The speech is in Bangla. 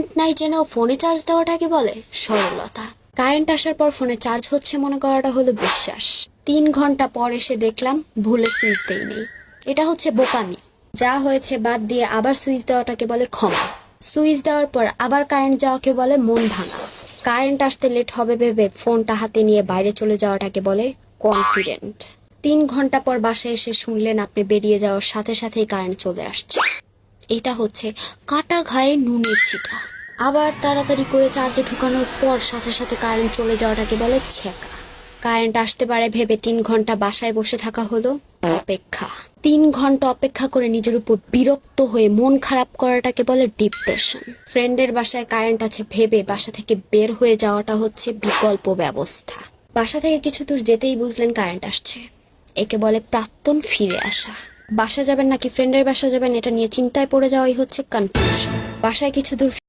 কারেন্ট নাই যেন ফোনে চার্জ দেওয়াটাকে বলে সরলতা। কারেন্ট আসার পর ফোনে চার্জ হচ্ছে মনে করাটা হলো বিশ্বাস। 3 ঘন্টা পর এসে দেখলাম ভুলে সুইচ দেই নেই, এটা হচ্ছে বোকামি। যা হয়েছে বাদ দিয়ে আবার সুইচ দেওয়াটাকে বলে ক্ষমা। সুইচ দেওয়ার পর আবার কারেন্ট যাওয়াকে বলে মন ভাঙা। কারেন্ট আসতে লেট হবে ভেবে ফোনটা হাতে নিয়ে বাইরে চলে যাওয়াটাকে বলে কনফিডেন্ট। 3 ঘন্টা পর বাসায় এসে শুনলেন আপনি বেরিয়ে যাওয়ার সাথে সাথেই কারেন্ট চলে আসছে, এটা হচ্ছে কাটা ঘায়ে নুনের ছিটা। আবার তাড়াতাড়ি করে চার্জে ঢুকানোর পর সাথে সাথে কারেন্ট চলে যাওয়াটাকে বলে ছেঁকা। কারেন্ট আসতে পারে ভেবে 3 ঘন্টা বাসায় বসে থাকা হলো অপেক্ষা। 3 ঘন্টা অপেক্ষা করে নিজের উপর বিরক্ত হয়ে মন খারাপ করাটাকে বলে ডিপ্রেশন। ফ্রেন্ডের বাসায় কারেন্ট আছে ভেবে বাসা থেকে বের হয়ে যাওয়াটা হচ্ছে বিকল্প ব্যবস্থা। বাসা থেকে কিছু দূর যেতেই বুঝলেন কারেন্ট আসছে, একে বলে প্রাক্তন ফিরে আসা। বাসা যাবেন নাকি ফ্রেন্ডের বাসা যাবেন এটা নিয়ে চিন্তায় পড়ে যাওয়াই হচ্ছে কনফিউশন। বাসায় কিছু দূর